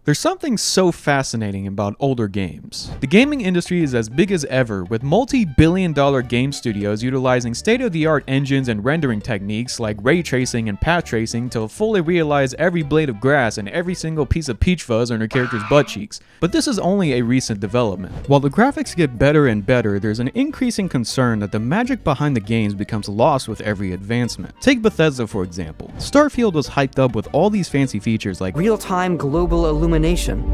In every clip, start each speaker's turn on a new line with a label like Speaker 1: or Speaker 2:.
Speaker 1: There's something so fascinating about older games. The gaming industry is as big as ever, with multi-billion-dollar game studios utilizing state-of-the-art engines and rendering techniques like ray tracing and path tracing to fully realize every blade of grass and every single piece of peach fuzz on your character's butt cheeks. But this is only a recent development. While the graphics get better and better, there's an increasing concern that the magic behind the games becomes lost with every advancement. Take Bethesda for example. Starfield was hyped up with all these fancy features like
Speaker 2: real-time global illumination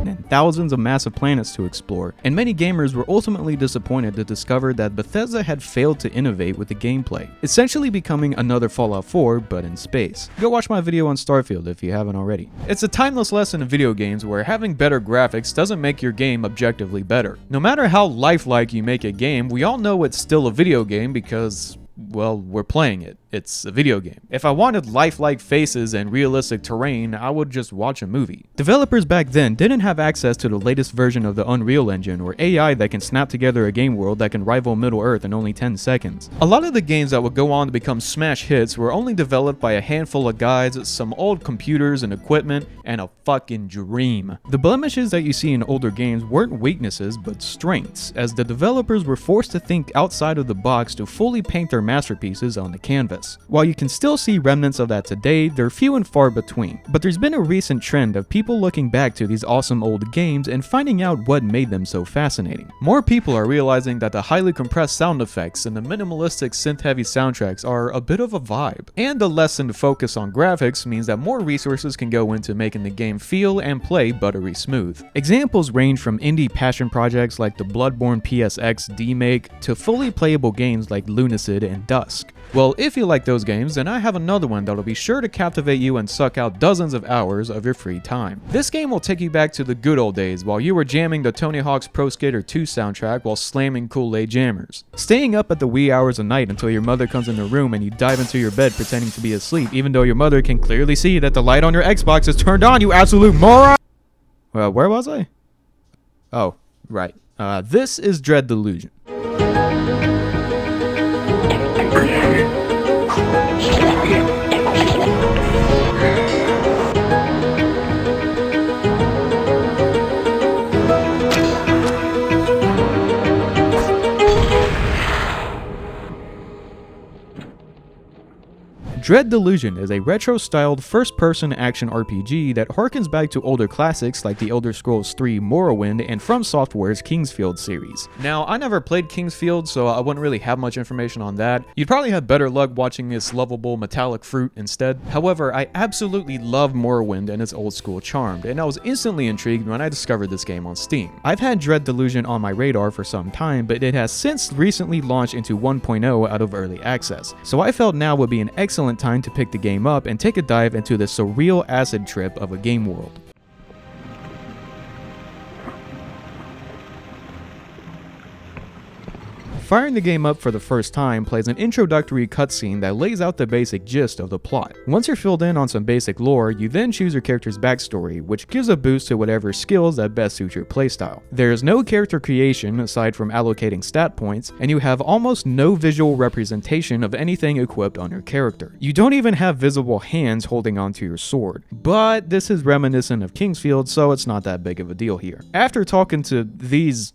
Speaker 1: and thousands of massive planets to explore, and many gamers were ultimately disappointed to discover that Bethesda had failed to innovate with the gameplay, essentially becoming another Fallout 4 but in space. Go watch my video on Starfield if you haven't already. It's a timeless lesson in video games where having better graphics doesn't make your game objectively better. No matter how lifelike you make a game, we all know it's still a video game because, well, we're playing it. It's a video game. If I wanted lifelike faces and realistic terrain, I would just watch a movie. Developers back then didn't have access to the latest version of the Unreal Engine or AI that can snap together a game world that can rival Middle-earth in only 10 seconds. A lot of the games that would go on to become smash hits were only developed by a handful of guys, some old computers and equipment, and a fucking dream. The blemishes that you see in older games weren't weaknesses but strengths, as the developers were forced to think outside of the box to fully paint their masterpieces on the canvas. While you can still see remnants of that today, they're few and far between. But there's been a recent trend of people looking back to these awesome old games and finding out what made them so fascinating. More people are realizing that the highly compressed sound effects and the minimalistic synth-heavy soundtracks are a bit of a vibe. And the lessened focus on graphics means that more resources can go into making the game feel and play buttery smooth. Examples range from indie passion projects like the Bloodborne PSX D-Make to fully playable games like Lunacid and Dusk. Well, if you like those games, then I have another one that'll be sure to captivate you and suck out dozens of hours of your free time. This game will take you back to the good old days while you were jamming the Tony Hawk's Pro Skater 2 soundtrack while slamming Kool-Aid jammers. Staying up at the wee hours of night until your mother comes in the room and you dive into your bed pretending to be asleep even though your mother can clearly see that the light on your Xbox is turned on, you absolute moron! Well, where was I? Oh, right. This is Dread Delusion. Dread Delusion is a retro-styled first-person action RPG that harkens back to older classics like The Elder Scrolls III Morrowind and From Software's Kingsfield series. Now, I never played Kingsfield, so I wouldn't really have much information on that. You'd probably have better luck watching this lovable metallic fruit instead. However, I absolutely love Morrowind and its old-school charm, and I was instantly intrigued when I discovered this game on Steam. I've had Dread Delusion on my radar for some time, but it has since recently launched into 1.0 out of early access, so I felt now would be an excellent time to pick the game up and take a dive into the surreal acid trip of a game world. Firing the game up for the first time plays an introductory cutscene that lays out the basic gist of the plot. Once you're filled in on some basic lore, you then choose your character's backstory, which gives a boost to whatever skills that best suit your playstyle. There is no character creation aside from allocating stat points, and you have almost no visual representation of anything equipped on your character. You don't even have visible hands holding onto your sword, but this is reminiscent of Kingsfield, so it's not that big of a deal here. After talking to these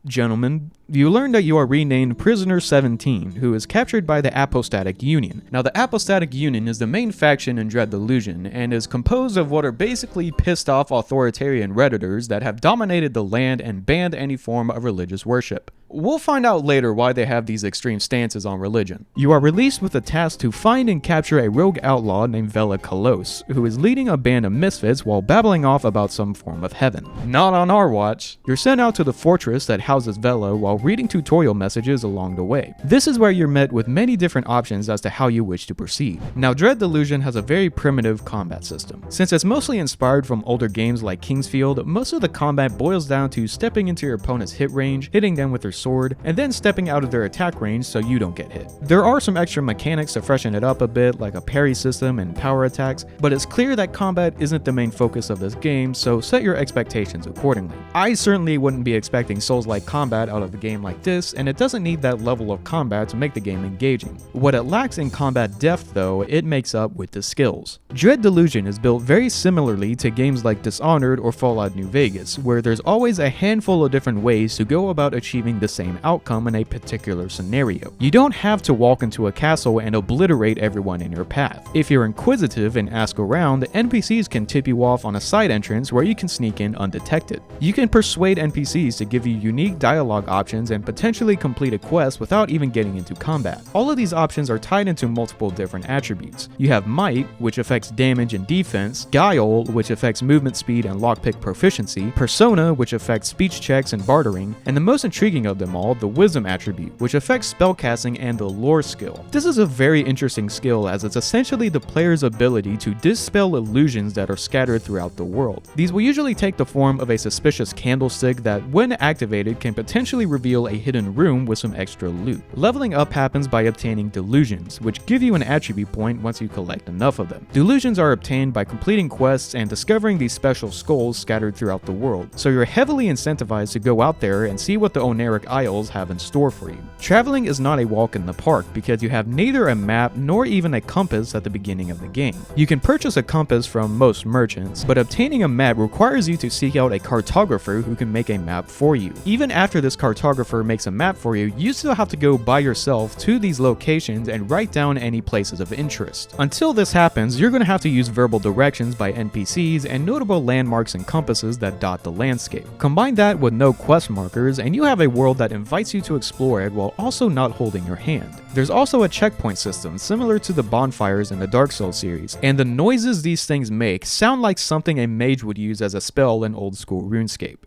Speaker 1: gentlemen, you learn that you are renamed Prisoner 17, who is captured by the Apostatic Union. Now, the Apostatic Union is the main faction in Dread Delusion, and is composed of what are basically pissed off authoritarian Redditors that have dominated the land and banned any form of religious worship. We'll find out later why they have these extreme stances on religion. You are released with a task to find and capture a rogue outlaw named Vela Kalos, who is leading a band of misfits while babbling off about some form of heaven. Not on our watch. You're sent out to the fortress that houses Vela while reading tutorial messages along the way. This is where you're met with many different options as to how you wish to proceed. Now, Dread Delusion has a very primitive combat system. Since it's mostly inspired from older games like Kingsfield, most of the combat boils down to stepping into your opponent's hit range, hitting them with their sword, and then stepping out of their attack range so you don't get hit. There are some extra mechanics to freshen it up a bit, like a parry system and power attacks, but it's clear that combat isn't the main focus of this game, so set your expectations accordingly. I certainly wouldn't be expecting Souls-like combat out of the game game like this, and it doesn't need that level of combat to make the game engaging. What it lacks in combat depth though, it makes up with the skills. Dread Delusion is built very similarly to games like Dishonored or Fallout New Vegas, where there's always a handful of different ways to go about achieving the same outcome in a particular scenario. You don't have to walk into a castle and obliterate everyone in your path. If you're inquisitive and ask around, NPCs can tip you off on a side entrance where you can sneak in undetected. You can persuade NPCs to give you unique dialogue options and potentially complete a quest without even getting into combat. All of these options are tied into multiple different attributes. You have Might, which affects damage and defense, Guile, which affects movement speed and lockpick proficiency, Persona, which affects speech checks and bartering, and the most intriguing of them all, the Wisdom attribute, which affects spellcasting and the Lore skill. This is a very interesting skill as it's essentially the player's ability to dispel illusions that are scattered throughout the world. These will usually take the form of a suspicious candlestick that, when activated, can potentially reveal a hidden room with some extra loot. Leveling up happens by obtaining Delusions, which give you an attribute point once you collect enough of them. Delusions are obtained by completing quests and discovering these special skulls scattered throughout the world, so you're heavily incentivized to go out there and see what the Oneric Isles have in store for you. Traveling is not a walk in the park because you have neither a map nor even a compass at the beginning of the game. You can purchase a compass from most merchants, but obtaining a map requires you to seek out a cartographer who can make a map for you. Even after this cartographer makes a map for you, you still have to go by yourself to these locations and write down any places of interest. Until this happens, you're going to have to use verbal directions by NPCs and notable landmarks and compasses that dot the landscape. Combine that with no quest markers and you have a world that invites you to explore it while also not holding your hand. There's also a checkpoint system similar to the bonfires in the Dark Souls series, and the noises these things make sound like something a mage would use as a spell in old school RuneScape.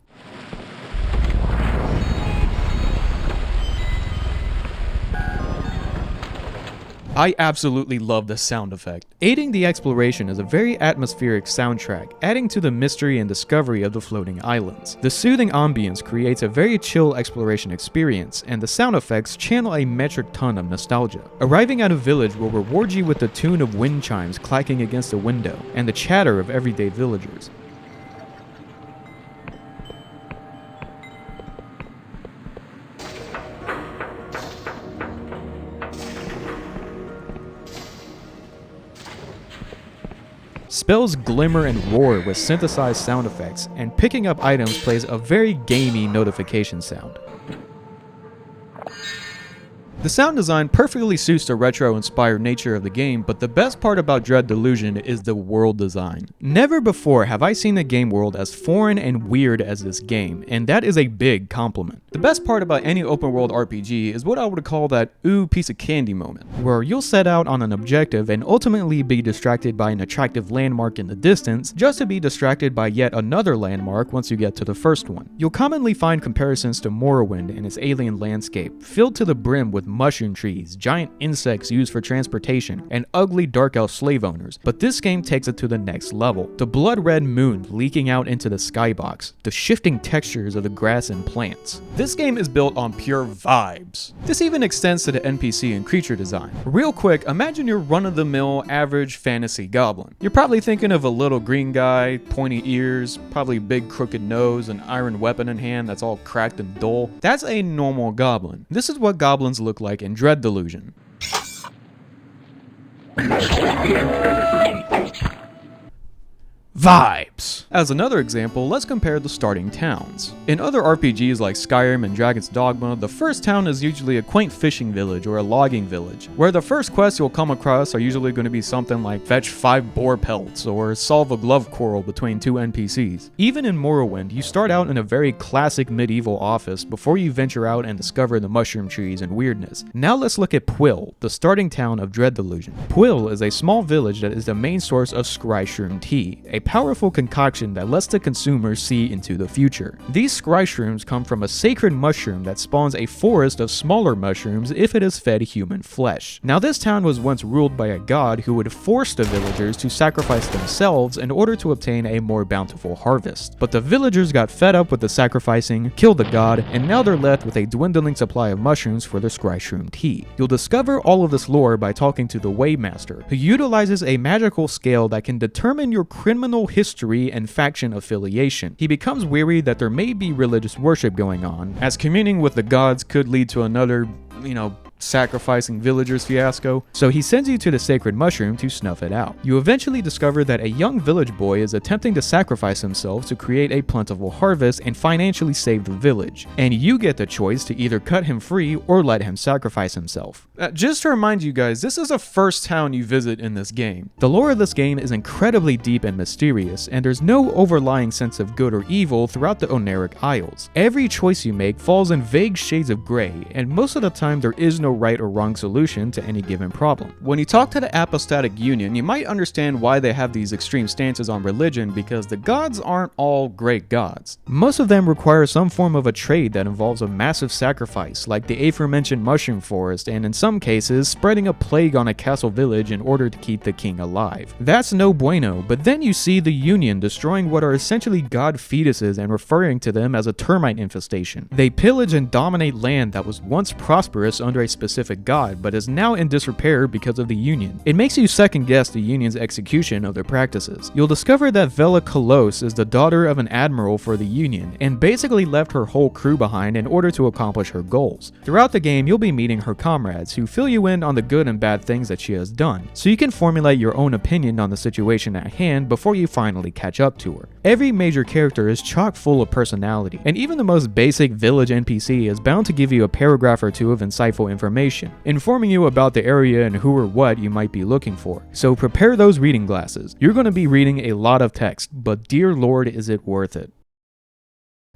Speaker 1: I absolutely love the sound effect. Aiding the exploration is a very atmospheric soundtrack, adding to the mystery and discovery of the floating islands. The soothing ambience creates a very chill exploration experience, and the sound effects channel a metric ton of nostalgia. Arriving at a village will reward you with the tune of wind chimes clacking against a window, and the chatter of everyday villagers. Spells glimmer and roar with synthesized sound effects, and picking up items plays a very gamey notification sound. The sound design perfectly suits the retro-inspired nature of the game, but the best part about Dread Delusion is the world design. Never before have I seen a game world as foreign and weird as this game, and that is a big compliment. The best part about any open world RPG is what I would call that ooh piece of candy moment, where you'll set out on an objective and ultimately be distracted by an attractive landmark in the distance, just to be distracted by yet another landmark once you get to the first one. You'll commonly find comparisons to Morrowind and its alien landscape, filled to the brim with mushroom trees, giant insects used for transportation, and ugly dark elf slave owners, but this game takes it to the next level. The blood red moon leaking out into the skybox, the shifting textures of the grass and plants. This game is built on pure vibes. This even extends to the NPC and creature design. Real quick, imagine your run-of-the-mill average fantasy goblin. You're probably thinking of a little green guy, pointy ears, probably big crooked nose, an iron weapon in hand that's all cracked and dull. That's a normal goblin. This is what goblins look like in Dread Delusion. Vibes! As another example, let's compare the starting towns. In other RPGs like Skyrim and Dragon's Dogma, the first town is usually a quaint fishing village or a logging village, where the first quests you'll come across are usually going to be something like fetch 5 boar pelts or solve a glove quarrel between 2 NPCs. Even in Morrowind, you start out in a very classic medieval office before you venture out and discover the mushroom trees and weirdness. Now let's look at Pwyll, the starting town of Dread Delusion. Pwyll is a small village that is the main source of scry shroom tea, a powerful concoction that lets the consumer see into the future. These scry shrooms come from a sacred mushroom that spawns a forest of smaller mushrooms if it is fed human flesh. Now this town was once ruled by a god who would force the villagers to sacrifice themselves in order to obtain a more bountiful harvest. But the villagers got fed up with the sacrificing, killed the god, and now they're left with a dwindling supply of mushrooms for their scry shroom tea. You'll discover all of this lore by talking to the Waymaster, who utilizes a magical scale that can determine your criminal personal history and faction affiliation. He becomes weary that there may be religious worship going on, as communing with the gods could lead to another, sacrificing villagers fiasco, so he sends you to the sacred mushroom to snuff it out. You eventually discover that a young village boy is attempting to sacrifice himself to create a plentiful harvest and financially save the village, and you get the choice to either cut him free or let him sacrifice himself. Just to remind you guys, this is the first town you visit in this game. The lore of this game is incredibly deep and mysterious, and there's no overlying sense of good or evil throughout the Oneric Isles. Every choice you make falls in vague shades of gray, and most of the time there is no right or wrong solution to any given problem. When you talk to the Apostatic Union, you might understand why they have these extreme stances on religion, because the gods aren't all great gods. Most of them require some form of a trade that involves a massive sacrifice, like the aforementioned mushroom forest, and in some cases, spreading a plague on a castle village in order to keep the king alive. That's no bueno, but then you see the Union destroying what are essentially god fetuses and referring to them as a termite infestation. They pillage and dominate land that was once prosperous under a specific god, but is now in disrepair because of the Union. It makes you second guess the Union's execution of their practices. You'll discover that Vela Kolos is the daughter of an admiral for the Union, and basically left her whole crew behind in order to accomplish her goals. Throughout the game, you'll be meeting her comrades, who fill you in on the good and bad things that she has done, so you can formulate your own opinion on the situation at hand before you finally catch up to her. Every major character is chock full of personality, and even the most basic village NPC is bound to give you a paragraph or two of insightful information, informing you about the area and who or what you might be looking for. So prepare those reading glasses. You're going to be reading a lot of text, but dear lord is it worth it.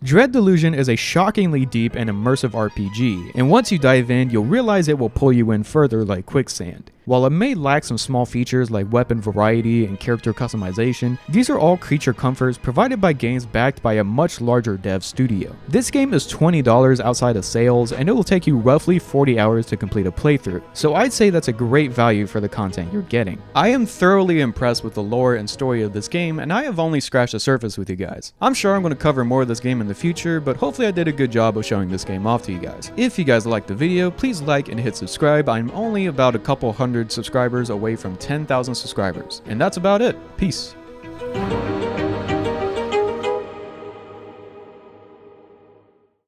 Speaker 1: Dread Delusion is a shockingly deep and immersive RPG, and once you dive in, you'll realize it will pull you in further like quicksand. While it may lack some small features like weapon variety and character customization, these are all creature comforts provided by games backed by a much larger dev studio. This game is $20 outside of sales, and it will take you roughly 40 hours to complete a playthrough, so I'd say that's a great value for the content you're getting. I am thoroughly impressed with the lore and story of this game, and I have only scratched the surface with you guys. I'm sure I'm going to cover more of this game in the future, but hopefully I did a good job of showing this game off to you guys. If you guys liked the video, please like and hit subscribe. I'm only about a couple hundred subscribers away from 10,000 subscribers. And that's about it. Peace.